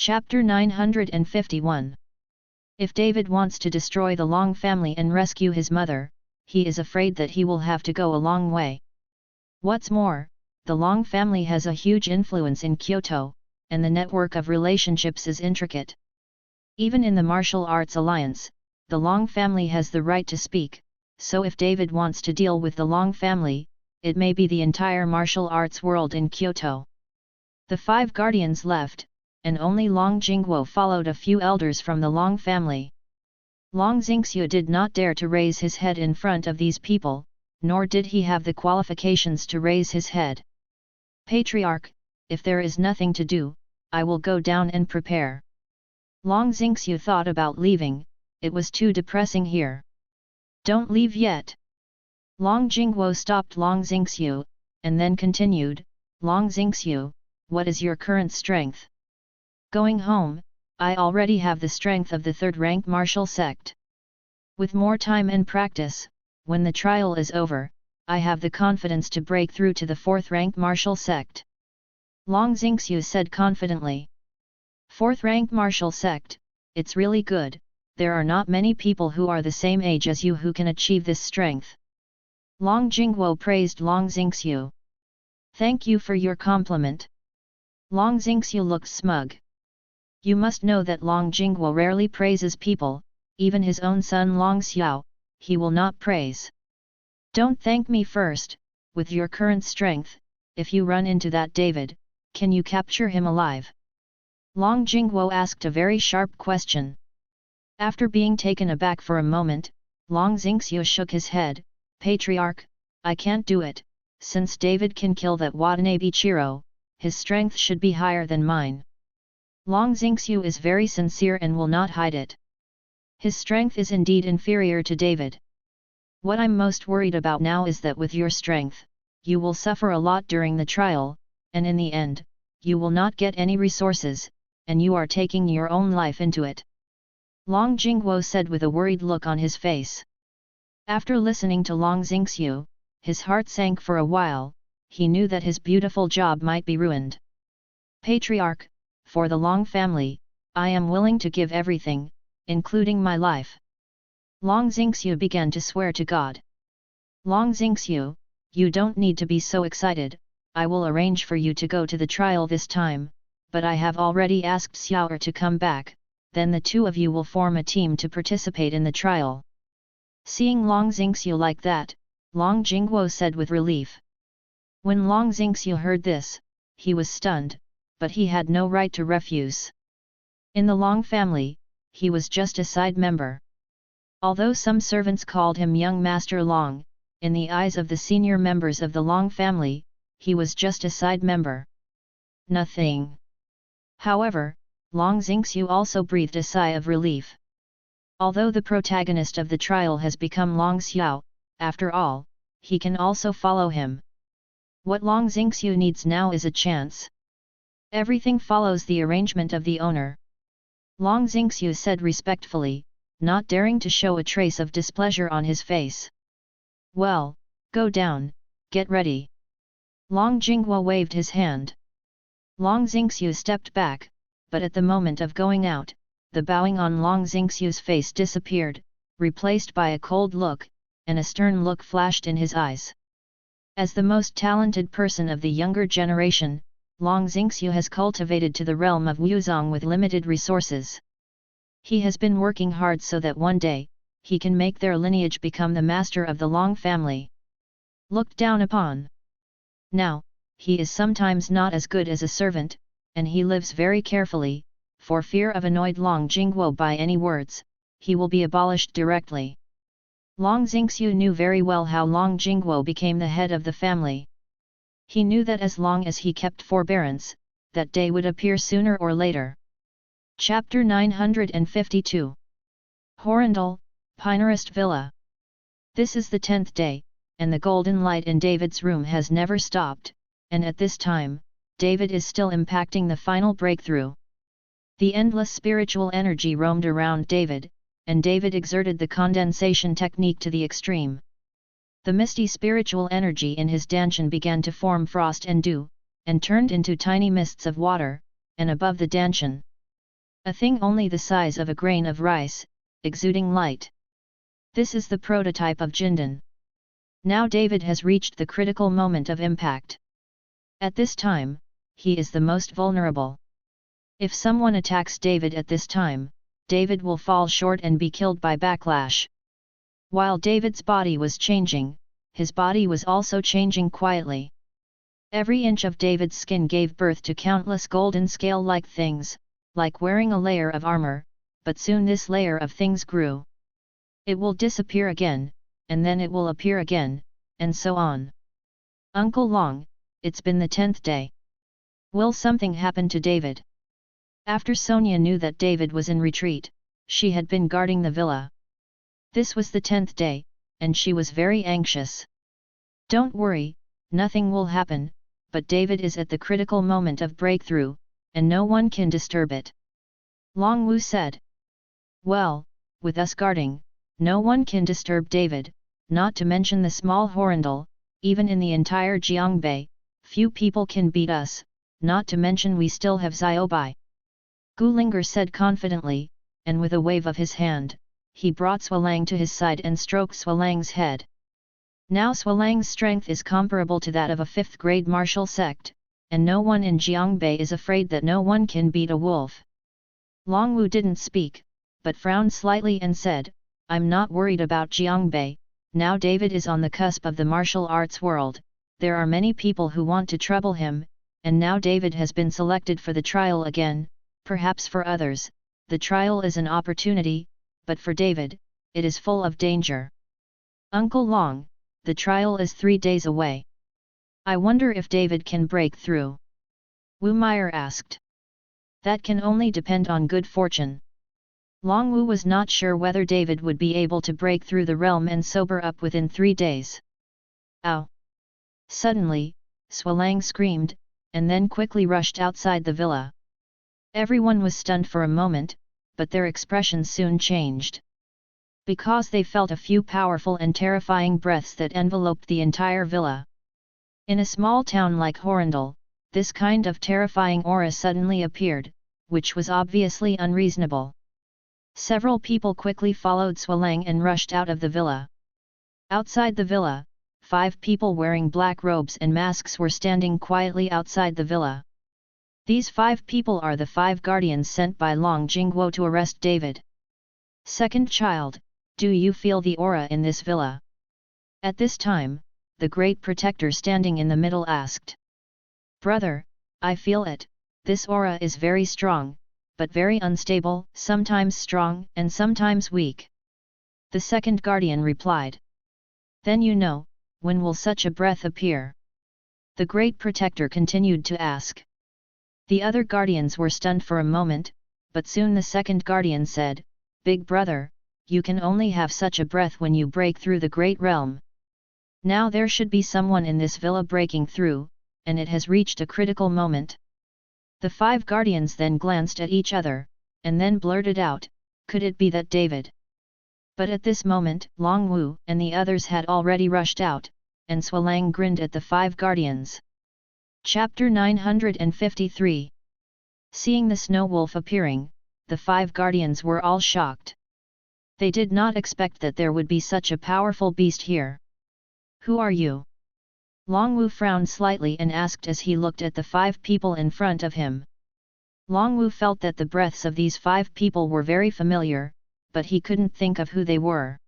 Chapter 951. If David wants to destroy the Long family and rescue his mother, he is afraid that he will have to go a long way. What's more, the Long family has a huge influence in Kyoto, and the network of relationships is intricate. Even in the martial arts alliance, the Long family has the right to speak, so if David wants to deal with the Long family, it may be the entire martial arts world in Kyoto. The 5 guardians left, and only Long Jingguo followed a few elders from the Long family. Long Xingqiu did not dare to raise his head in front of these people, nor did he have the qualifications to raise his head. Patriarch, if there is nothing to do, I will go down and prepare. Long Xingqiu thought about leaving, it was too depressing here. Don't leave yet. Long Jingguo stopped Long Xingqiu, and then continued, Long Xingqiu, what is your current strength? Going home, I already have the strength of the 3rd rank martial sect. With more time and practice, when the trial is over, I have the confidence to break through to the 4th rank martial sect. Long Xingqiu said confidently. 4th rank martial sect, it's really good, there are not many people who are the same age as you who can achieve this strength. Long Jingguo praised Long Xingqiu. Thank you for your compliment. Long Xingqiu looked smug. You must know that Long Jingguo rarely praises people, even his own son Long Xiao, he will not praise. Don't thank me first, with your current strength, if you run into that David, can you capture him alive? Long Jingguo asked a very sharp question. After being taken aback for a moment, Long Xingqiu shook his head, Patriarch, I can't do it, since David can kill that Watanabe Chiro, his strength should be higher than mine. Long Xingqiu is very sincere and will not hide it. His strength is indeed inferior to David. What I'm most worried about now is that with your strength, you will suffer a lot during the trial, and in the end, you will not get any resources, and you are taking your own life into it. Long Jingguo said with a worried look on his face. After listening to Long Xingqiu, his heart sank for a while, he knew that his beautiful job might be ruined. Patriarch, for the Long family, I am willing to give everything, including my life. Long Xingqiu began to swear to God. Long Xingqiu, you don't need to be so excited, I will arrange for you to go to the trial this time, but I have already asked Xiao'er to come back, then the 2 of you will form a team to participate in the trial. Seeing Long Xingqiu like that, Long Jingguo said with relief. When Long Xingqiu heard this, he was stunned, but he had no right to refuse. In the Long family, he was just a side member. Although some servants called him Young Master Long, in the eyes of the senior members of the Long family, he was just a side member. Nothing. However, Long Xingqiu also breathed a sigh of relief. Although the protagonist of the trial has become Long Xiao, after all, he can also follow him. What Long Xingqiu needs now is a chance. Everything follows the arrangement of the owner. Long Xingqiu said respectfully, not daring to show a trace of displeasure on his face. Well, go down, get ready. Long Jingguo waved his hand. Long Xingqiu stepped back, but at the moment of going out, the bowing on Long Xingqiu's face disappeared, replaced by a cold look, and a stern look flashed in his eyes. As the most talented person of the younger generation, Long Xingqiu has cultivated to the realm of Wuzong with limited resources. He has been working hard so that one day, he can make their lineage become the master of the Long family. Looked down upon. Now, he is sometimes not as good as a servant, and he lives very carefully, for fear of annoyed Long Jingguo by any words, he will be abolished directly. Long Xingqiu knew very well how Long Jingguo became the head of the family. He knew that as long as he kept forbearance, that day would appear sooner or later. Chapter 952. Horrendal, Pinerist Villa. This is the 10th day, and the golden light in David's room has never stopped, and at this time, David is still impacting the final breakthrough. The endless spiritual energy roamed around David, and David exerted the condensation technique to the extreme. The misty spiritual energy in his danshan began to form frost and dew, and turned into tiny mists of water, and above the danshan, A thing only the size of a grain of rice, exuding light. This is the prototype of Jindan. Now David has reached the critical moment of impact. At this time, he is the most vulnerable. If someone attacks David at this time, David will fall short and be killed by backlash. While David's body was changing, his body was also changing quietly. Every inch of David's skin gave birth to countless golden scale-like things, like wearing a layer of armor, but soon this layer of things grew. It will disappear again, and then it will appear again, and so on. Uncle Long, it's been the 10th day. Will something happen to David? After Sonia knew that David was in retreat, she had been guarding the villa. This was the 10th day, and she was very anxious. Don't worry, nothing will happen, but David is at the critical moment of breakthrough, and no one can disturb it. Long Wu said. Well, with us guarding, no one can disturb David, not to mention the small Horrendal, even in the entire Jiangbei, few people can beat us, not to mention we still have Xiaobai. Gulinger said confidently, and with a wave of his hand, he brought Swalang to his side and stroked Swalang's head. Now Swalang's strength is comparable to that of a 5th-grade martial sect, and no one in Jiangbei is afraid that no one can beat a wolf. Long Wu didn't speak, but frowned slightly and said, I'm not worried about Jiangbei, now David is on the cusp of the martial arts world, there are many people who want to trouble him, and now David has been selected for the trial again, perhaps for others, the trial is an opportunity, but for David, it is full of danger. Uncle Long, the trial is 3 days away. I wonder if David can break through. Wu Meyer asked. That can only depend on good fortune. Long Wu was not sure whether David would be able to break through the realm and sober up within 3 days. Ow! Suddenly, Swalang screamed, and then quickly rushed outside the villa. Everyone was stunned for a moment, but their expressions soon changed. Because they felt a few powerful and terrifying breaths that enveloped the entire villa. In a small town like Horrendal, this kind of terrifying aura suddenly appeared, which was obviously unreasonable. Several people quickly followed Swalang and rushed out of the villa. Outside the villa, 5 people wearing black robes and masks were standing quietly outside the villa. These 5 people are the 5 guardians sent by Long Jingguo to arrest David. Second child, do you feel the aura in this villa? At this time, the great protector standing in the middle asked. Brother, I feel it, this aura is very strong, but very unstable, sometimes strong and sometimes weak. The second guardian replied. Then you know, when will such a breath appear? The great protector continued to ask. The other guardians were stunned for a moment, but soon the second guardian said, Big brother, you can only have such a breath when you break through the great realm. Now there should be someone in this villa breaking through, and it has reached a critical moment. The 5 guardians then glanced at each other, and then blurted out, could it be that David? But at this moment, Long Wu and the others had already rushed out, and Swalang grinned at the 5 guardians. Chapter 953. Seeing the snow wolf appearing, the 5 guardians were all shocked. They did not expect that there would be such a powerful beast here. Who are you? Long Wu frowned slightly and asked as he looked at the 5 people in front of him. Long Wu felt that the breaths of these 5 people were very familiar, but he couldn't think of who they were.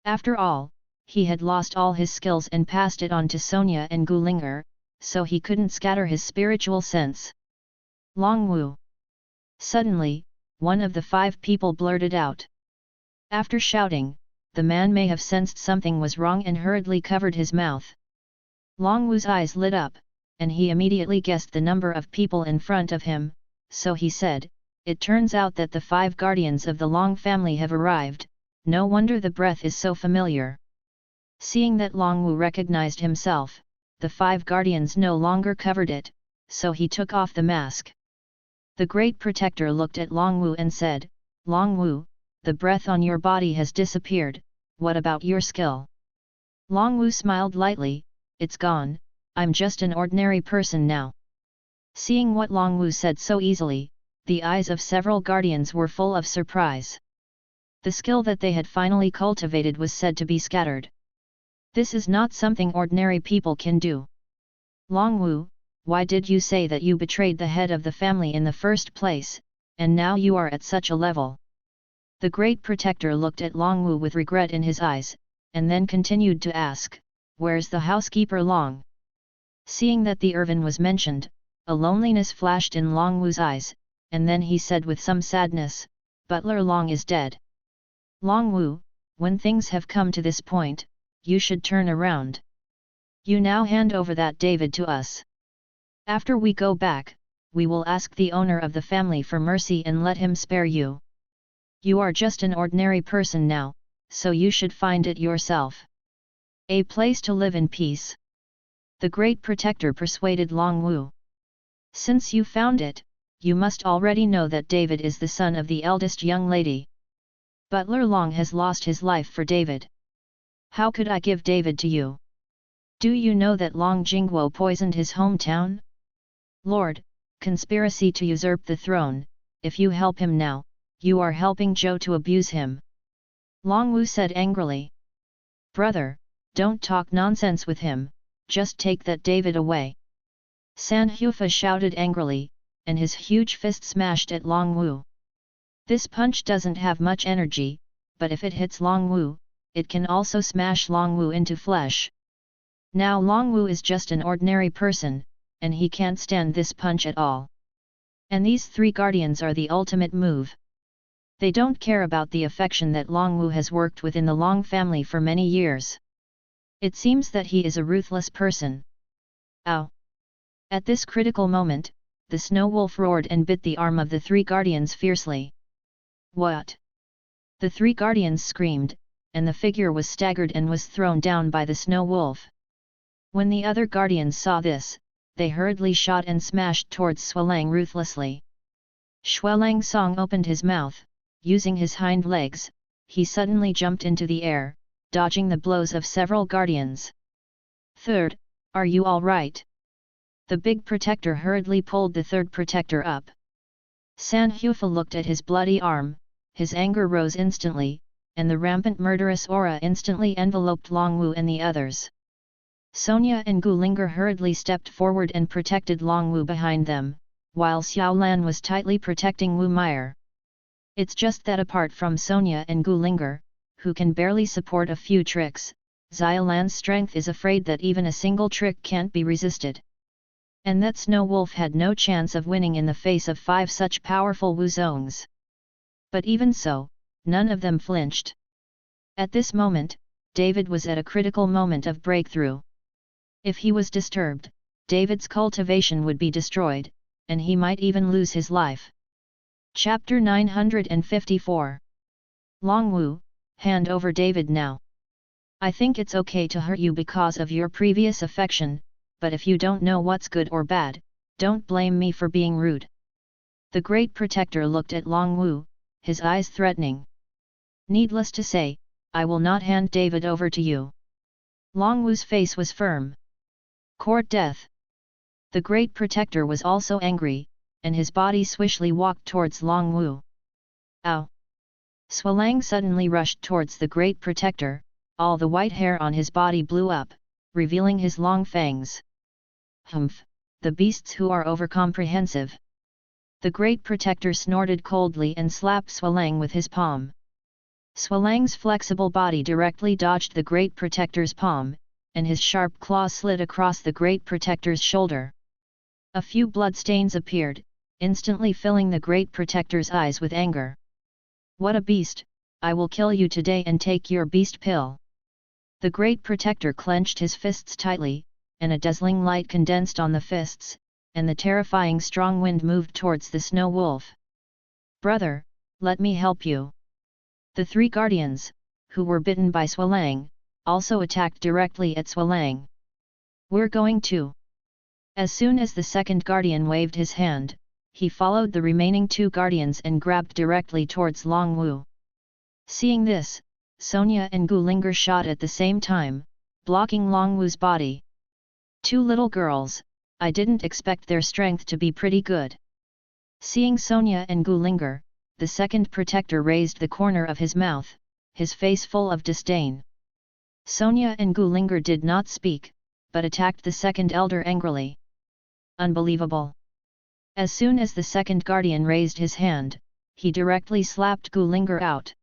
After all, he had lost all his skills and passed it on to Sonia and Gulinger, so he couldn't scatter his spiritual sense. Long Wu. Suddenly, one of the 5 people blurted out. After shouting, the man may have sensed something was wrong and hurriedly covered his mouth. Long Wu's eyes lit up, and he immediately guessed the number of people in front of him, so he said, it turns out that the 5 guardians of the Long family have arrived, no wonder the breath is so familiar. Seeing that Long Wu recognized himself, the 5 guardians no longer covered it, so he took off the mask. The great protector looked at Long Wu and said, Long Wu, the breath on your body has disappeared, what about your skill? Long Wu smiled lightly, it's gone, I'm just an ordinary person now. Seeing what Long Wu said so easily, the eyes of several guardians were full of surprise. The skill that they had finally cultivated was said to be scattered. This is not something ordinary people can do. Long Wu, why did you say that you betrayed the head of the family in the first place, and now you are at such a level? The great protector looked at Long Wu with regret in his eyes, and then continued to ask, "Where's the housekeeper Long?" Seeing that the Irvin was mentioned, a loneliness flashed in Long Wu's eyes, and then he said with some sadness, "Butler Long is dead." Long Wu, when things have come to this point, you should turn around. You now hand over that David to us. After we go back, we will ask the owner of the family for mercy and let him spare you. You are just an ordinary person now, so you should find it yourself. A place to live in peace. The great protector persuaded Long Wu. Since you found it, you must already know that David is the son of the eldest young lady. Butler Long has lost his life for David. How could I give David to you? Do you know that Long Jingguo poisoned his hometown? Lord, conspiracy to usurp the throne, if you help him now, you are helping Zhou to abuse him. Long Wu said angrily. Brother, don't talk nonsense with him, just take that David away. San Hufa shouted angrily, and his huge fist smashed at Long Wu. This punch doesn't have much energy, but if it hits Long Wu, it can also smash Long Wu into flesh. Now Long Wu is just an ordinary person, and he can't stand this punch at all. And these three guardians are the ultimate move. They don't care about the affection that Long Wu has worked with in the Long family for many years. It seems that he is a ruthless person. Ow! At this critical moment, the snow wolf roared and bit the arm of the three guardians fiercely. What? The three guardians screamed, and the figure was staggered and was thrown down by the snow wolf. When the other guardians saw this, they hurriedly shot and smashed towards Xuelang ruthlessly. Xuelang Song opened his mouth, using his hind legs, he suddenly jumped into the air, dodging the blows of several guardians. Third, are you all right? The big protector hurriedly pulled the third protector up. San Hufa looked at his bloody arm, his anger rose instantly, and the rampant murderous aura instantly enveloped Long Wu and the others. Sonia and Gu Linger hurriedly stepped forward and protected Long Wu behind them, while Xiao Lan was tightly protecting Wu Meyer. It's just that apart from Sonia and Gu Linger, who can barely support a few tricks, Xiao Lan's strength is afraid that even a single trick can't be resisted. And that Snow Wolf had no chance of winning in the face of 5 such powerful Wu Zongs. But even so, none of them flinched. At this moment, David was at a critical moment of breakthrough. If he was disturbed, David's cultivation would be destroyed, and he might even lose his life. Chapter 954. Long Wu, hand over David now. I think it's okay to hurt you because of your previous affection, but if you don't know what's good or bad, don't blame me for being rude. The great protector looked at Long Wu, his eyes threatening. Needless to say, I will not hand David over to you. Long Wu's face was firm. Court death. The great protector was also angry, and his body swishly walked towards Long Wu. Ow! Xuelang suddenly rushed towards the great protector, all the white hair on his body blew up, revealing his long fangs. Humph, the beasts who are overcomprehensive. The great protector snorted coldly and slapped Xuelang with his palm. Xuelang's flexible body directly dodged the great protector's palm, and his sharp claw slid across the great protector's shoulder. A few bloodstains appeared, instantly filling the great protector's eyes with anger. What a beast! I will kill you today and take your beast pill. The great protector clenched his fists tightly, and a dazzling light condensed on the fists, and the terrifying strong wind moved towards the snow wolf. Brother, let me help you. The 3 guardians, who were bitten by Xuelang, also attacked directly at Xuelang. We're going to. As soon as the second guardian waved his hand, he followed the remaining 2 guardians and grabbed directly towards Long Wu. Seeing this, Sonia and Gu Linger shot at the same time, blocking Long Wu's body. 2 little girls, I didn't expect their strength to be pretty good. Seeing Sonia and Gulinger, the second protector raised the corner of his mouth, his face full of disdain. Sonia and Gulinger did not speak, but attacked the second elder angrily. Unbelievable! As soon as the second guardian raised his hand, he directly slapped Gulinger out.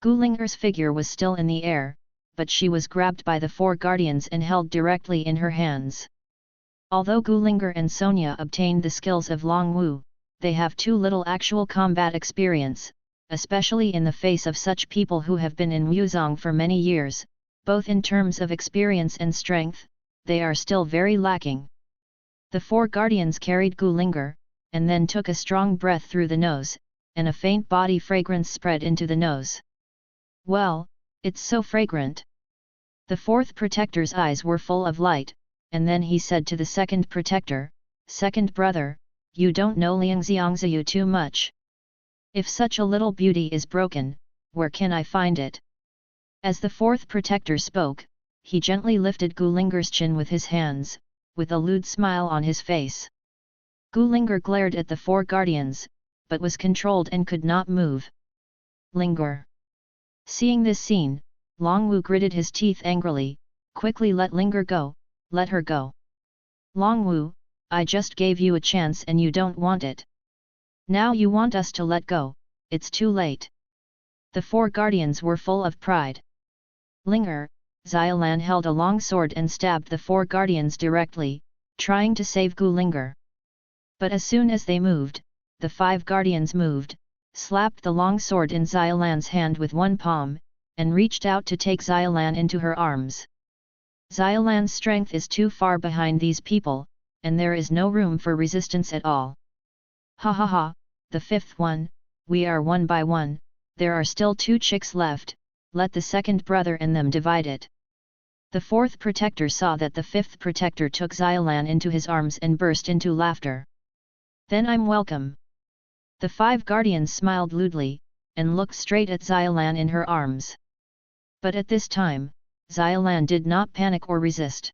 Gulinger's figure was still in the air, but she was grabbed by the four guardians and held directly in her hands. Although Gulinger and Sonia obtained the skills of Long Wu, they have too little actual combat experience, especially in the face of such people who have been in Wuzong for many years, both in terms of experience and strength, they are still very lacking. The four guardians carried Gulinger, and then took a strong breath through the nose, and a faint body fragrance spread into the nose. Well, it's so fragrant. The fourth protector's eyes were full of light, and then he said to the second protector, "Second brother, you don't know Liang Xiangziyu too much. If such a little beauty is broken, where can I find it?" As the fourth protector spoke, he gently lifted Gulinger's chin with his hands, with a lewd smile on his face. Gulinger glared at the four guardians, but was controlled and could not move. Linger. Seeing this scene, Long Wu gritted his teeth angrily, "Quickly let Linger go, let her go. Long Wu, I just gave you a chance and you don't want it. Now you want us to let go, it's too late." The four guardians were full of pride. Linger, Xiaolan held a long sword and stabbed the four guardians directly, trying to save Gulinger. But as soon as they moved, the five guardians moved, slapped the long sword in Xiaolan's hand with one palm, and reached out to take Xiaolan into her arms. Xiaolan's strength is too far behind these people, and there is no room for resistance at all. "Ha ha ha, the fifth one, we are one by one, there are still two chicks left, let the second brother and them divide it." The fourth protector saw that the fifth protector took Xiaolan into his arms and burst into laughter. "Then I'm welcome." The five guardians smiled lewdly, and looked straight at Xiaolan in her arms. But at this time, Xiaolan did not panic or resist.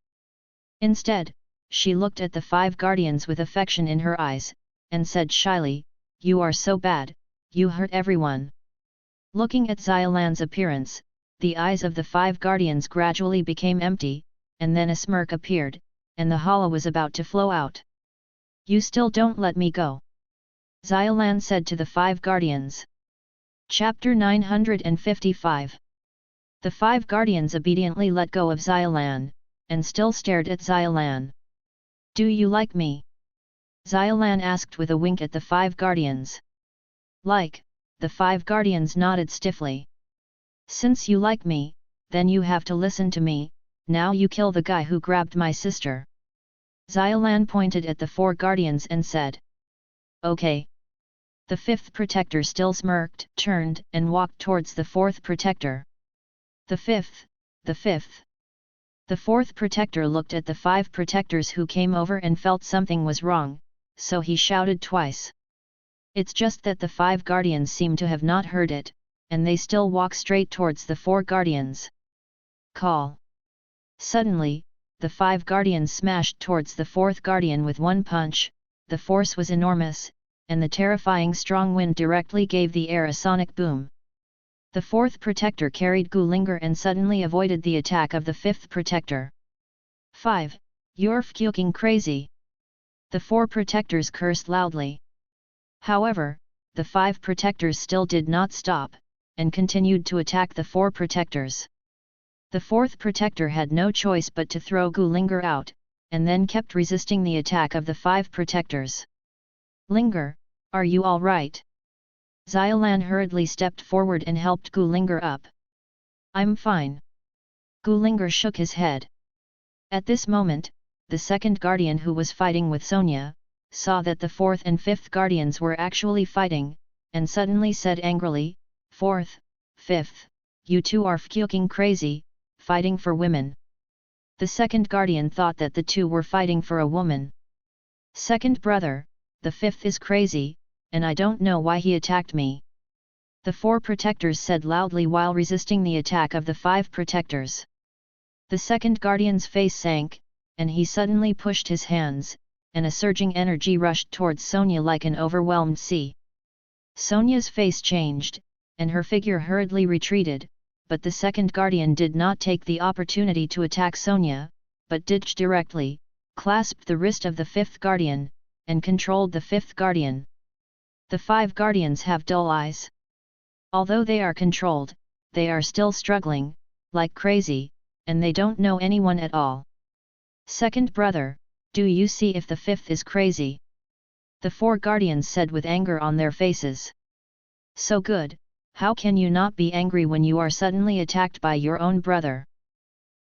Instead, she looked at the five guardians with affection in her eyes, and said shyly, "You are so bad, you hurt everyone." Looking at Xiaolan's appearance, the eyes of the five guardians gradually became empty, and then a smirk appeared, and the hollow was about to flow out. "You still don't let me go," Xiaolan said to the five guardians. Chapter 955. The five guardians obediently let go of Xiaolan, and still stared at Xiaolan. "Do you like me?" Xiaolan asked with a wink at the five guardians. "Like," the five guardians nodded stiffly. "Since you like me, then you have to listen to me, now you kill the guy who grabbed my sister." Xiaolan pointed at the four guardians and said. "Okay." The fifth protector still smirked, turned and walked towards the fourth protector. The fifth. The fourth protector looked at the five protectors who came over and felt something was wrong, so he shouted twice. It's just that the five guardians seem to have not heard it, and they still walk straight towards the four guardians. Call. Suddenly, the five guardians smashed towards the fourth guardian with one punch. The force was enormous, and the terrifying strong wind directly gave the air a sonic boom. The fourth protector carried Gulinger and suddenly avoided the attack of the fifth protector. 5. You're fucking crazy! The four protectors cursed loudly. However, the five protectors still did not stop, and continued to attack the four protectors. The fourth protector had no choice but to throw Gulinger out, and then kept resisting the attack of the five protectors. "Linger, are you all right?" Xiaolan hurriedly stepped forward and helped Gulinger up. "I'm fine." Gulinger shook his head. At this moment, the second guardian who was fighting with Sonia, saw that the fourth and fifth guardians were actually fighting, and suddenly said angrily, "Fourth, fifth, you two are fucking crazy, fighting for women." The second guardian thought that the two were fighting for a woman. "Second brother, the fifth is crazy, and I don't know why he attacked me," the four protectors said loudly while resisting the attack of the five protectors. The second guardian's face sank, and he suddenly pushed his hands, and a surging energy rushed towards Sonia like an overwhelmed sea. Sonia's face changed, and her figure hurriedly retreated, but the second guardian did not take the opportunity to attack Sonia, but ditched directly, clasped the wrist of the fifth guardian, and controlled the fifth guardian. The five guardians have dull eyes. Although they are controlled, they are still struggling, like crazy, and they don't know anyone at all. Second brother, do you see if the fifth is crazy? The four guardians said with anger on their faces. So good, how can you not be angry when you are suddenly attacked by your own brother?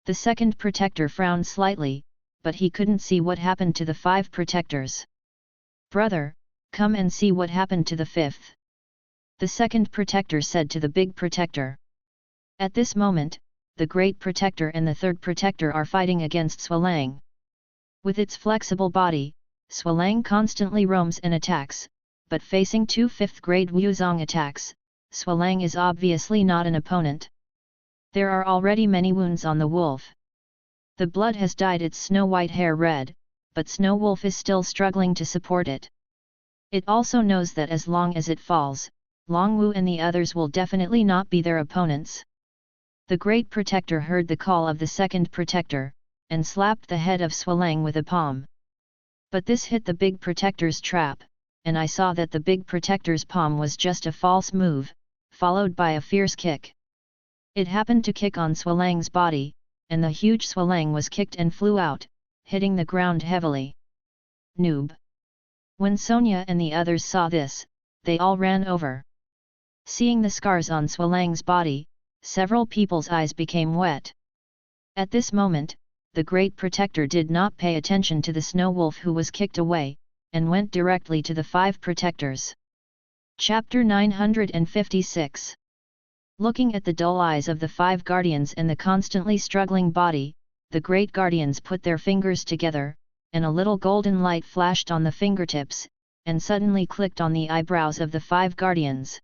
The second protector frowned slightly, but he couldn't see what happened to the five protectors. Brother, come and see what happened to the fifth. The second protector said to the big protector. At this moment, the great protector and the third protector are fighting against Swalang. With its flexible body, Swalang constantly roams and attacks, but facing two fifth-grade Wuzong attacks, Swalang is obviously not an opponent. There are already many wounds on the wolf. The blood has dyed its snow-white hair red, but Snow Wolf is still struggling to support it. It also knows that as long as it falls, Longwu and the others will definitely not be their opponents. The Great Protector heard the call of the second protector, and slapped the head of Swalang with a palm. But this hit the big protector's trap, and I saw that the big protector's palm was just a false move, followed by a fierce kick. It happened to kick on Swalang's body, and the huge Swalang was kicked and flew out, hitting the ground heavily. Noob! When Sonia and the others saw this, they all ran over. Seeing the scars on Swalang's body, several people's eyes became wet. At this moment, the Great Protector did not pay attention to the Snow Wolf who was kicked away, and went directly to the five protectors. Chapter 956. Looking at the dull eyes of the five guardians and the constantly struggling body, the great guardians put their fingers together, and a little golden light flashed on the fingertips, and suddenly clicked on the eyebrows of the five guardians.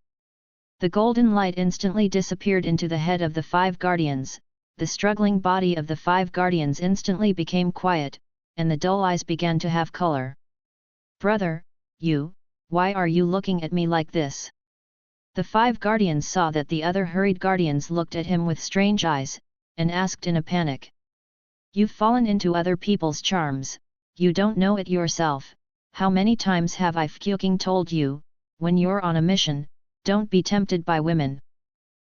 The golden light instantly disappeared into the head of the five guardians, the struggling body of the five guardians instantly became quiet, and the dull eyes began to have color. Brother, why are you looking at me like this? The five guardians saw that the other hurried guardians looked at him with strange eyes, and asked in a panic. You've fallen into other people's charms, you don't know it yourself. How many times have I fucking told you, when you're on a mission, don't be tempted by women.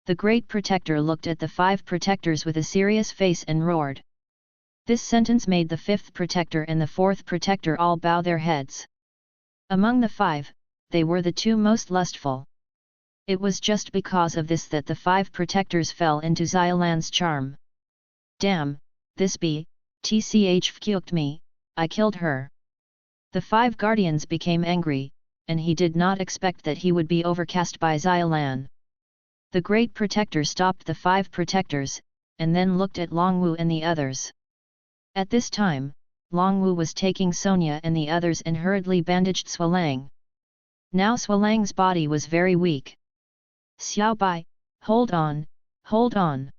The Great Protector looked at the five protectors with a serious face and roared. This sentence made the fifth protector and the fourth protector all bow their heads. Among the five, they were the two most lustful. It was just because of this that the five protectors fell into Xiaolan's charm. Damn, this bee, tch fucked me, I killed her. The five guardians became angry, and he did not expect that he would be overcast by Xiaolan. The Great Protector stopped the five protectors, and then looked at Longwu and the others. At this time, Longwu was taking Sonia and the others and hurriedly bandaged Swalang. Now Swalang's body was very weak. Xiaobai, hold on, hold on.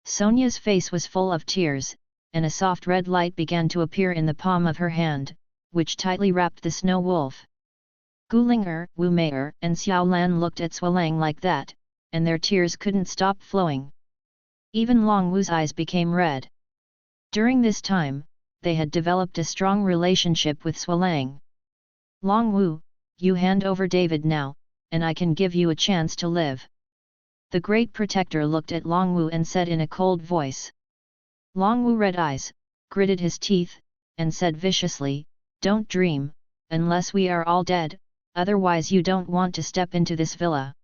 Sonia's face was full of tears, and a soft red light began to appear in the palm of her hand, which tightly wrapped the Snow Wolf. Gulinger, Wu Meier and Xiaolan looked at Swalang like that, and their tears couldn't stop flowing. Even Longwu's eyes became red. During this time, they had developed a strong relationship with Swalang. Longwu, you hand over David now, and I can give you a chance to live. The Great Protector looked at Longwu and said in a cold voice. Longwu red eyes, gritted his teeth, and said viciously, don't dream, unless we are all dead, otherwise you don't want to step into this villa.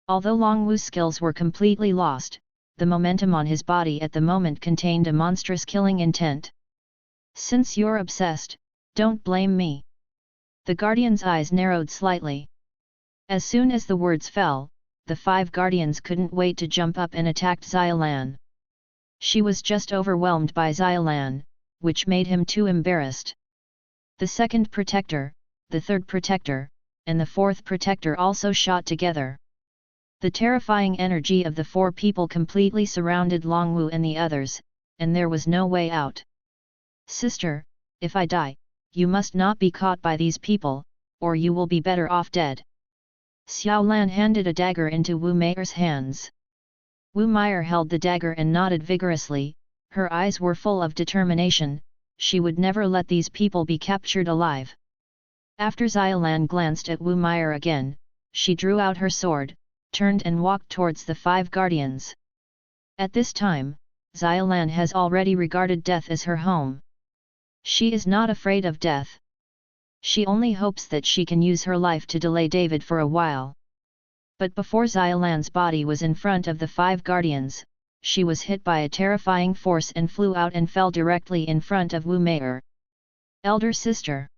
Although Longwu's skills were completely lost, the momentum on his body at the moment contained a monstrous killing intent. Since you're obsessed, don't blame me. The guardian's eyes narrowed slightly. As soon as the words fell, the five guardians couldn't wait to jump up and attacked Xiaolan. She was just overwhelmed by Xiaolan, which made him too embarrassed. The second protector, the third protector, and the fourth protector also shot together. The terrifying energy of the four people completely surrounded Longwu and the others, and there was no way out. Sister, if I die, you must not be caught by these people, or you will be better off dead." Xiao Lan handed a dagger into Wu Meier's hands. Wu Meier held the dagger and nodded vigorously, her eyes were full of determination, she would never let these people be captured alive. After Xiaolan glanced at Wu Meier again, she drew out her sword, turned and walked towards the 5 guardians. At this time, Xiaolan has already regarded death as her home. She is not afraid of death. She only hopes that she can use her life to delay David for a while. But before Xiaolan's body was in front of the 5 guardians, she was hit by a terrifying force and flew out and fell directly in front of Wu Meier. "Elder sister!"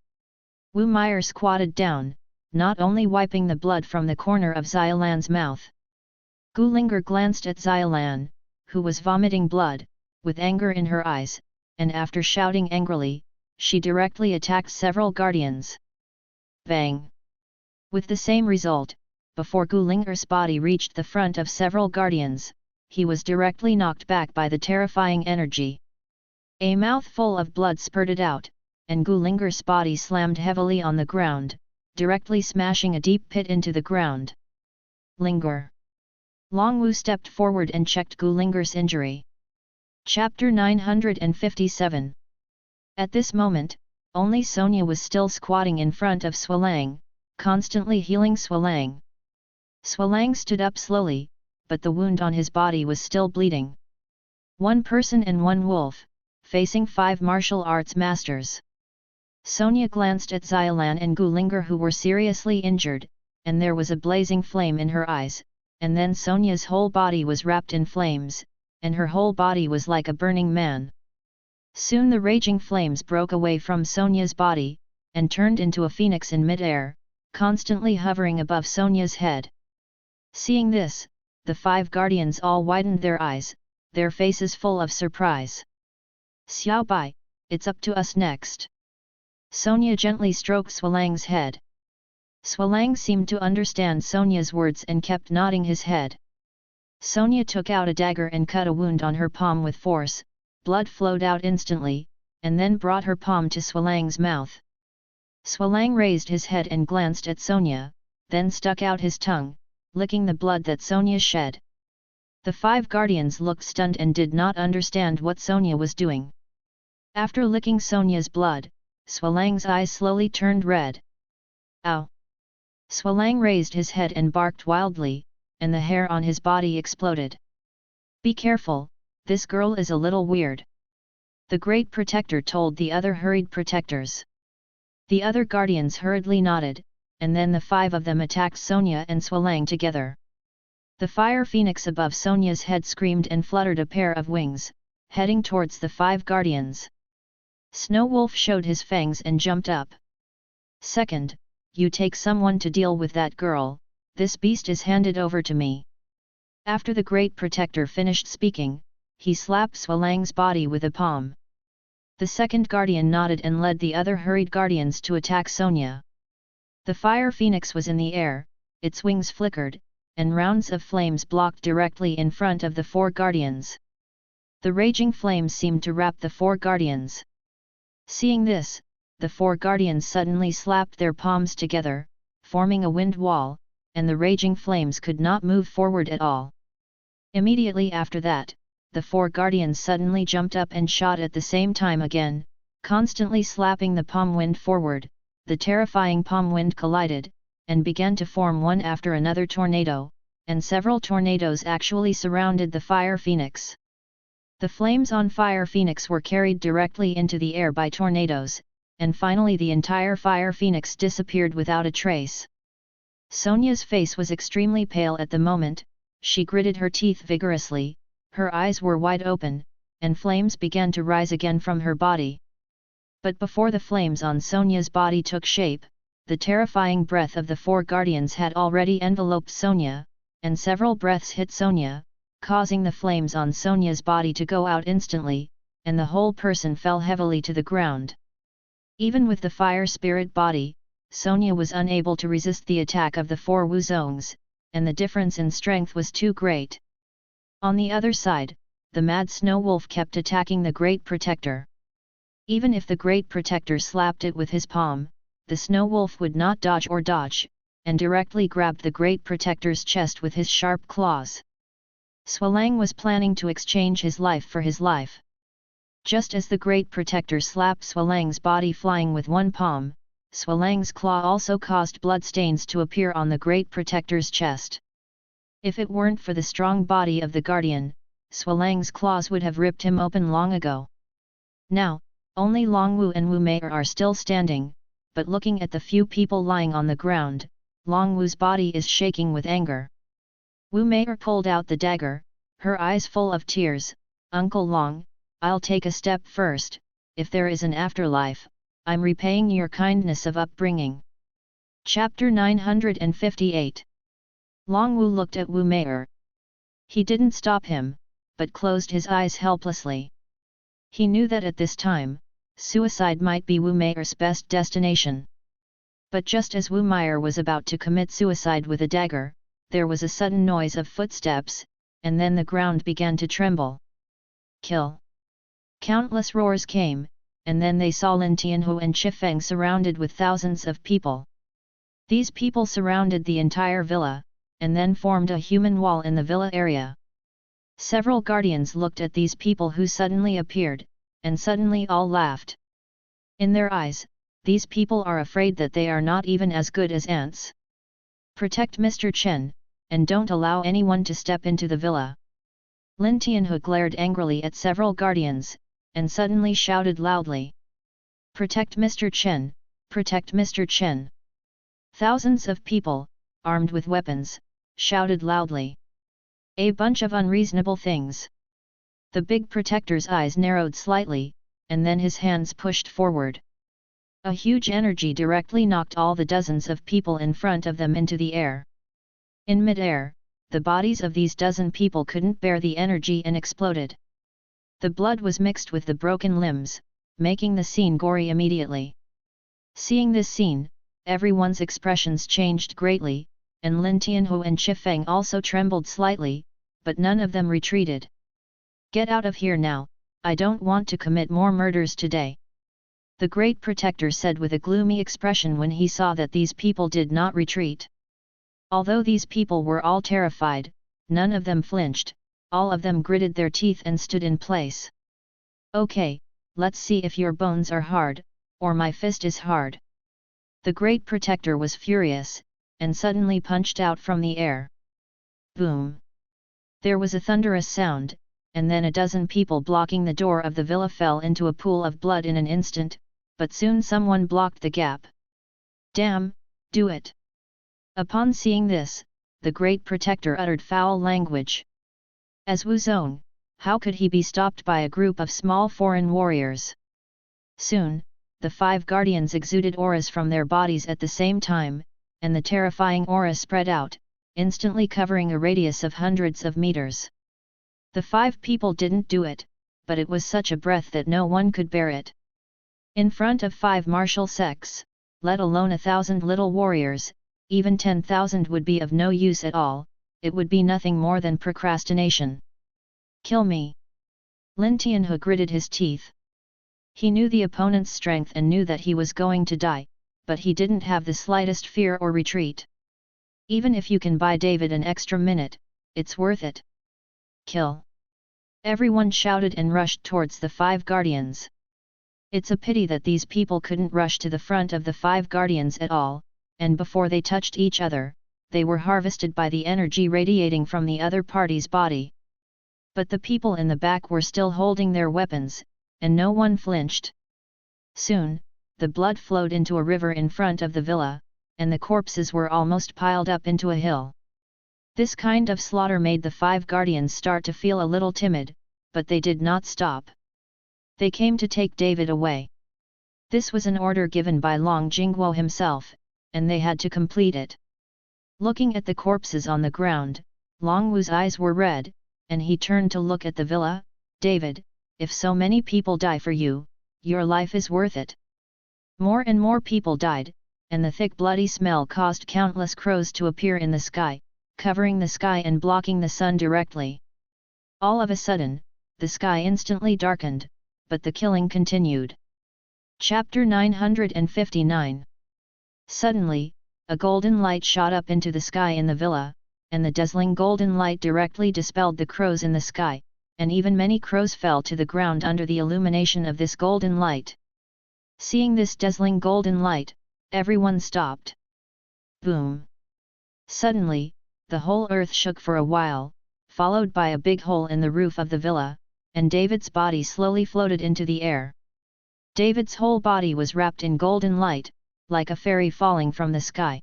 Wu Meier squatted down, not only wiping the blood from the corner of Xiaolan's mouth. Gulinger glanced at Xiaolan, who was vomiting blood, with anger in her eyes, and after shouting angrily, she directly attacked several guardians. Bang! With the same result, before Gulinger's body reached the front of several guardians, he was directly knocked back by the terrifying energy. A mouthful of blood spurted out, and Gulinger's body slammed heavily on the ground, directly smashing a deep pit into the ground. Linger. Long Wu stepped forward and checked Gulinger's injury. Chapter 957. At this moment, only Sonia was still squatting in front of Swalang, constantly healing Swalang. Swalang stood up slowly, but the wound on his body was still bleeding. One person and one wolf, facing 5 martial arts masters. Sonia glanced at Xiaolan and Gulinger, who were seriously injured, and there was a blazing flame in her eyes, and then Sonia's whole body was wrapped in flames, and her whole body was like a burning man. Soon the raging flames broke away from Sonia's body, and turned into a phoenix in mid-air, constantly hovering above Sonia's head. Seeing this, the 5 guardians all widened their eyes, their faces full of surprise. "Xiao Bai, it's up to us next." Sonia gently stroked Swalang's head. Swalang seemed to understand Sonia's words and kept nodding his head. Sonia took out a dagger and cut a wound on her palm with force, blood flowed out instantly, and then brought her palm to Swalang's mouth. Swalang raised his head and glanced at Sonia, then stuck out his tongue, licking the blood that Sonia shed. The 5 guardians looked stunned and did not understand what Sonia was doing. After licking Sonia's blood, Swalang's eyes slowly turned red. "Ow!" Swalang raised his head and barked wildly, and the hair on his body exploded. "Be careful, this girl is a little weird," the Great Protector told the other hurried protectors. The other guardians hurriedly nodded, and then the 5 of them attacked Sonia and Swalang together. The fire phoenix above Sonia's head screamed and fluttered a pair of wings, heading towards the 5 guardians. Snow Wolf showed his fangs and jumped up. "Second, you take someone to deal with that girl, this beast is handed over to me." After the Great Protector finished speaking, he slapped Swalang's body with a palm. The second guardian nodded and led the other hurried guardians to attack Sonia. The fire phoenix was in the air, its wings flickered, and rounds of flames blocked directly in front of the 4 guardians. The raging flames seemed to wrap the 4 guardians. Seeing this, the 4 guardians suddenly slapped their palms together, forming a wind wall, and the raging flames could not move forward at all. Immediately after that, the 4 guardians suddenly jumped up and shot at the same time again, constantly slapping the palm wind forward. The terrifying palm wind collided, and began to form one after another tornado, and several tornadoes actually surrounded the fire phoenix. The flames on fire phoenix were carried directly into the air by tornadoes, and finally the entire fire phoenix disappeared without a trace. Sonia's face was extremely pale at the moment, she gritted her teeth vigorously, her eyes were wide open, and flames began to rise again from her body. But before the flames on Sonia's body took shape, the terrifying breath of the 4 guardians had already enveloped Sonia, and several breaths hit Sonia, causing the flames on Sonia's body to go out instantly, and the whole person fell heavily to the ground. Even with the fire spirit body, Sonia was unable to resist the attack of the 4 Wuzongs, and the difference in strength was too great. On the other side, the mad Snow Wolf kept attacking the Great Protector. Even if the great protector slapped it with his palm, the snow wolf would not dodge, and directly grabbed the great protector's chest with his sharp claws. Swalang was planning to exchange his life for his life. Just as the great protector slapped Swalang's body flying with one palm, Swalang's claw also caused bloodstains to appear on the great protector's chest. If it weren't for the strong body of the guardian, Swalang's claws would have ripped him open long ago. Now, only Longwu and Wu Mei are still standing, but looking at the few people lying on the ground, Longwu's body is shaking with anger. Wu Mei pulled out the dagger, her eyes full of tears. "Uncle Long, I'll take a step first. If there is an afterlife, I'm repaying your kindness of upbringing." Chapter 958. Longwu looked at Wu Mei. He didn't stop him, but closed his eyes helplessly. He knew that at this time, suicide might be Wu Mei's best destination. But just as Wu Mei was about to commit suicide with a dagger, there was a sudden noise of footsteps, and then the ground began to tremble. "Kill!" Countless roars came, and then they saw Lin Tianhu and Chifeng surrounded with thousands of people. These people surrounded the entire villa, and then formed a human wall in the villa area. Several guardians looked at these people who suddenly appeared, and suddenly all laughed. In their eyes, these people are afraid that they are not even as good as ants. "Protect Mr. Chen, and don't allow anyone to step into the villa." Lin Tianhu glared angrily at several guardians, and suddenly shouted loudly. "Protect Mr. Chen, protect Mr. Chen." Thousands of people, armed with weapons, shouted loudly. "A bunch of unreasonable things." The big protector's eyes narrowed slightly, and then his hands pushed forward. A huge energy directly knocked all the dozens of people in front of them into the air. In mid-air, the bodies of these dozen people couldn't bear the energy and exploded. The blood was mixed with the broken limbs, making the scene gory immediately. Seeing this scene, everyone's expressions changed greatly, and Lin Tianhu and Chifeng also trembled slightly, but none of them retreated. "Get out of here now, I don't want to commit more murders today," the great protector said with a gloomy expression when he saw that these people did not retreat. Although these people were all terrified, none of them flinched, all of them gritted their teeth and stood in place. "Okay, let's see if your bones are hard, or my fist is hard." The great protector was furious, and suddenly punched out from the air. Boom! There was a thunderous sound, and then a dozen people blocking the door of the villa fell into a pool of blood in an instant, but soon someone blocked the gap. "Damn, do it!" Upon seeing this, the great protector uttered foul language. As Wu Zong, how could he be stopped by a group of small foreign warriors? Soon, the 5 guardians exuded auras from their bodies at the same time, and the terrifying aura spread out, instantly covering a radius of hundreds of meters. The 5 people didn't do it, but it was such a breath that no one could bear it. In front of 5 martial sects, let alone 1,000 little warriors, even 10,000 would be of no use at all, it would be nothing more than procrastination. "Kill me!" Lin Tianhu gritted his teeth. He knew the opponent's strength and knew that he was going to die, but he didn't have the slightest fear or retreat. "Even if you can buy David an extra minute, it's worth it." "Kill!" Everyone shouted and rushed towards the 5 guardians. It's a pity that these people couldn't rush to the front of the 5 guardians at all, and before they touched each other, they were harvested by the energy radiating from the other party's body. But the people in the back were still holding their weapons, and no one flinched. Soon, the blood flowed into a river in front of the villa, and the corpses were almost piled up into a hill. This kind of slaughter made the 5 guardians start to feel a little timid, but they did not stop. They came to take David away. This was an order given by Long Jingguo himself, and they had to complete it. Looking at the corpses on the ground, Long Wu's eyes were red, and he turned to look at the villa. "David, if so many people die for you, your life is worth it." More and more people died, and the thick bloody smell caused countless crows to appear in the sky, covering the sky and blocking the sun directly. All of a sudden, the sky instantly darkened, but the killing continued. Chapter 959. Suddenly, a golden light shot up into the sky in the villa, and the dazzling golden light directly dispelled the crows in the sky, and even many crows fell to the ground under the illumination of this golden light. Seeing this dazzling golden light, everyone stopped. Boom! Suddenly, the whole earth shook for a while, followed by a big hole in the roof of the villa, and David's body slowly floated into the air. David's whole body was wrapped in golden light, like a fairy falling from the sky.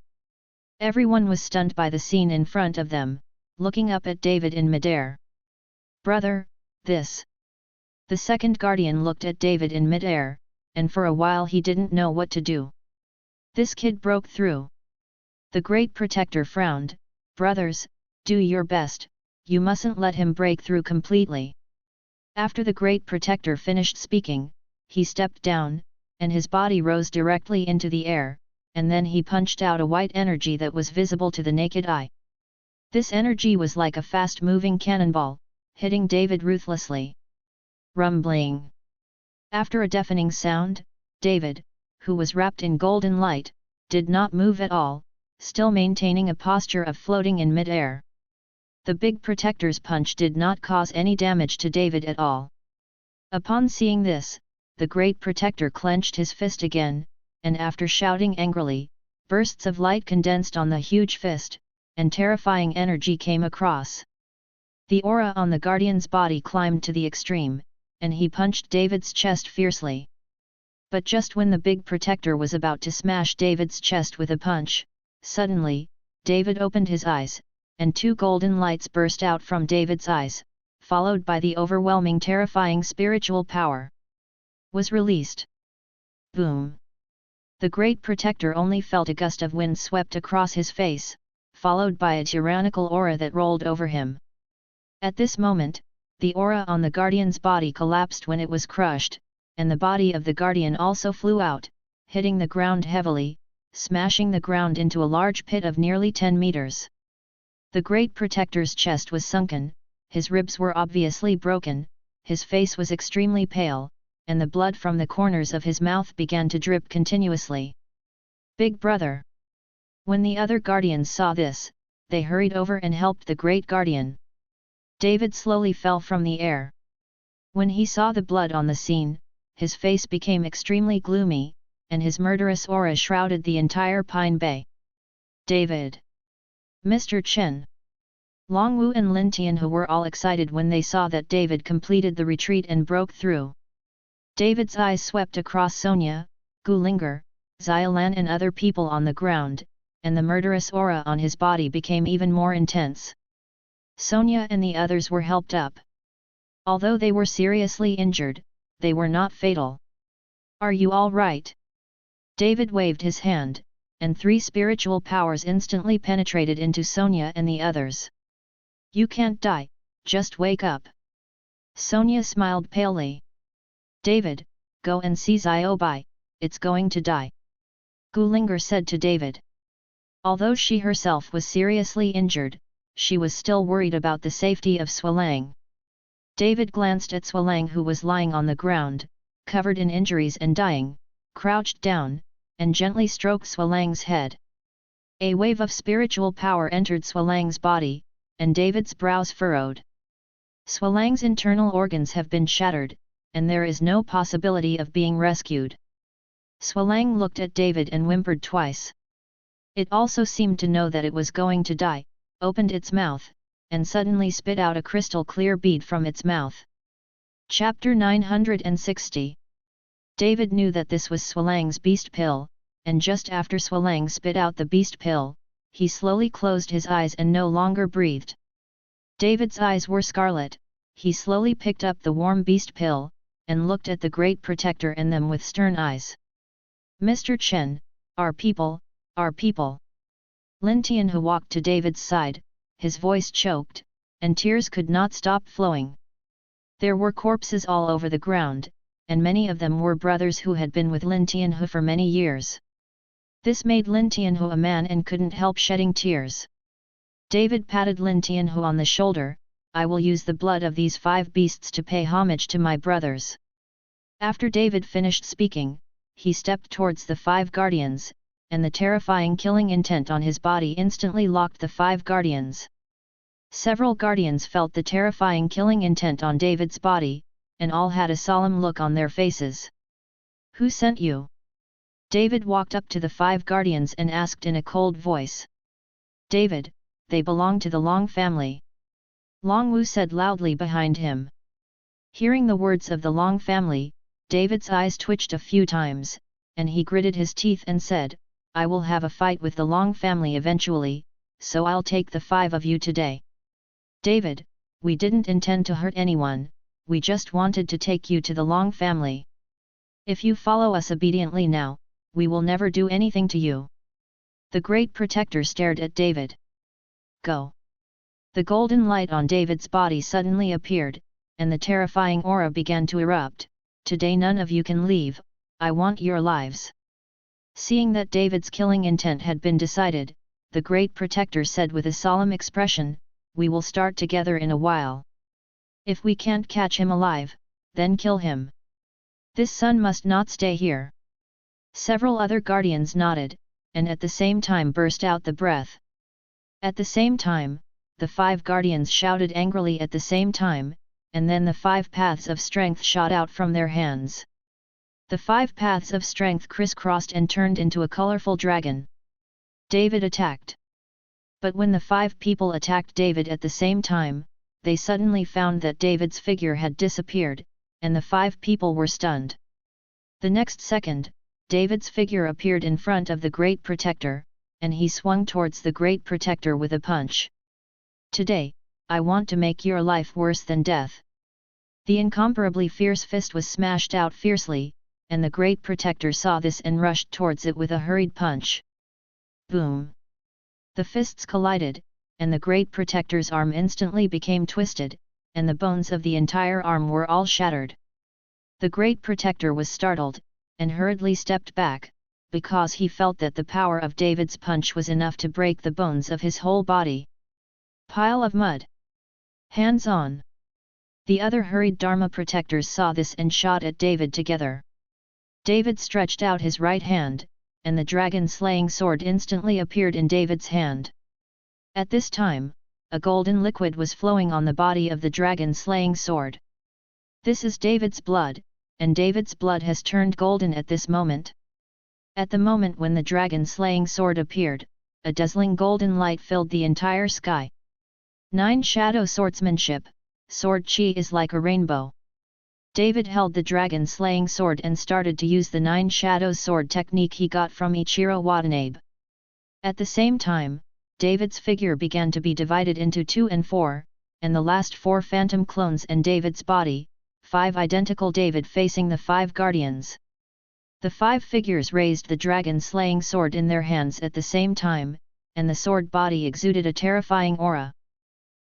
Everyone was stunned by the scene in front of them, looking up at David in midair. "Brother, this..." The second guardian looked at David in midair, and for a while he didn't know what to do. This kid broke through. The Great Protector frowned. "Brothers, do your best, you mustn't let him break through completely." After the Great Protector finished speaking, he stepped down, and his body rose directly into the air, and then he punched out a white energy that was visible to the naked eye. This energy was like a fast-moving cannonball, hitting David ruthlessly. Rumbling. After a deafening sound, David, who was wrapped in golden light, did not move at all, still maintaining a posture of floating in mid-air. The big protector's punch did not cause any damage to David at all. Upon seeing this, the Great Protector clenched his fist again, and after shouting angrily, bursts of light condensed on the huge fist, and terrifying energy came across. The aura on the Guardian's body climbed to the extreme, and he punched David's chest fiercely. But just when the big protector was about to smash David's chest with a punch, suddenly, David opened his eyes, and two golden lights burst out from David's eyes, followed by the overwhelming terrifying spiritual power was released. Boom! The Great Protector only felt a gust of wind swept across his face, followed by a tyrannical aura that rolled over him. At this moment, the aura on the Guardian's body collapsed when it was crushed, and the body of the Guardian also flew out, hitting the ground heavily, smashing the ground into a large pit of nearly 10 meters. The Great Protector's chest was sunken, his ribs were obviously broken, his face was extremely pale, and the blood from the corners of his mouth began to drip continuously. "Big brother!" When the other guardians saw this, they hurried over and helped the Great Guardian. David slowly fell from the air. When he saw the blood on the scene, his face became extremely gloomy, and his murderous aura shrouded the entire Pine Bay. "David! Mr. Chen!" Long Wu and Lin Tianhe were all excited when they saw that David completed the retreat and broke through. David's eyes swept across Sonia, Gu Linger, Xiaolan and other people on the ground, and the murderous aura on his body became even more intense. Sonia and the others were helped up. Although they were seriously injured, they were not fatal. "Are you all right?" David waved his hand, and 3 spiritual powers instantly penetrated into Sonia and the others. "You can't die, just wake up." Sonia smiled palely. "David, go and see Xiaobai, it's going to die," Gu Linger said to David. Although she herself was seriously injured, she was still worried about the safety of Swalang. David glanced at Swalang, who was lying on the ground, covered in injuries and dying, crouched down, and gently stroked Swalang's head. A wave of spiritual power entered Swalang's body, and David's brows furrowed. Swalang's internal organs have been shattered, and there is no possibility of being rescued. Swalang looked at David and whimpered twice. It also seemed to know that it was going to die, opened its mouth, and suddenly spit out a crystal-clear bead from its mouth. Chapter 960. David knew that this was Swalang's beast pill, and just after Swalang spit out the beast pill, he slowly closed his eyes and no longer breathed. David's eyes were scarlet. He slowly picked up the warm beast pill, and looked at the Great Protector and them with stern eyes. "Mr. Chen, our people, our people." Lin Tianhe walked to David's side, his voice choked, and tears could not stop flowing. There were corpses all over the ground, and many of them were brothers who had been with Lin Tianhe for many years. This made Lin Tianhe a man and couldn't help shedding tears. David patted Lin Tianhe on the shoulder. "I will use the blood of these 5 beasts to pay homage to my brothers." After David finished speaking, he stepped towards the 5 guardians, and the terrifying killing intent on his body instantly locked the 5 guardians. Several guardians felt the terrifying killing intent on David's body, and all had a solemn look on their faces. "Who sent you?" David walked up to the 5 guardians and asked in a cold voice. "David, they belong to the Long family," Long Wu said loudly behind him. Hearing the words of the Long family, David's eyes twitched a few times, and he gritted his teeth and said, "I will have a fight with the Long family eventually, so I'll take the 5 of you today." "David, we didn't intend to hurt anyone, we just wanted to take you to the Long family. If you follow us obediently now, we will never do anything to you." The Great Protector stared at David. "Go!" The golden light on David's body suddenly appeared, and the terrifying aura began to erupt. "Today none of you can leave, I want your lives." Seeing that David's killing intent had been decided, the Great Protector said with a solemn expression, "We will start together in a while. If we can't catch him alive, then kill him. This son must not stay here." Several other guardians nodded, and at the same time burst out the breath. At the same time, the 5 guardians shouted angrily at the same time, and then the 5 paths of strength shot out from their hands. The 5 paths of strength crisscrossed and turned into a colorful dragon. David attacked. But when the 5 people attacked David at the same time, they suddenly found that David's figure had disappeared, and the 5 people were stunned. The next second, David's figure appeared in front of the Great Protector, and he swung towards the Great Protector with a punch. "Today, I want to make your life worse than death." The incomparably fierce fist was smashed out fiercely, and the Great Protector saw this and rushed towards it with a hurried punch. Boom! The fists collided, and the Great Protector's arm instantly became twisted, and the bones of the entire arm were all shattered. The Great Protector was startled, and hurriedly stepped back, because he felt that the power of David's punch was enough to break the bones of his whole body. Pile of mud! Hands on! The other hurried Dharma protectors saw this and shot at David together. David stretched out his right hand, and the dragon-slaying sword instantly appeared in David's hand. At this time, a golden liquid was flowing on the body of the dragon-slaying sword. This is David's blood, and David's blood has turned golden at this moment. At the moment when the dragon-slaying sword appeared, a dazzling golden light filled the entire sky. 9 Shadow Swordsmanship, Sword Chi is like a rainbow. David held the dragon-slaying sword and started to use the 9 Shadows sword technique he got from Ichiro Watanabe. At the same time, David's figure began to be divided into 2 and 4, and the last 4 phantom clones and David's body, 5 identical David facing the 5 guardians. The 5 figures raised the dragon-slaying sword in their hands at the same time, and the sword body exuded a terrifying aura.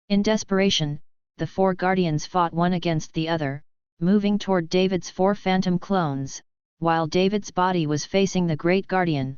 In desperation, the 4 guardians fought one against the other, moving toward David's 4 phantom clones, while David's body was facing the Great Guardian.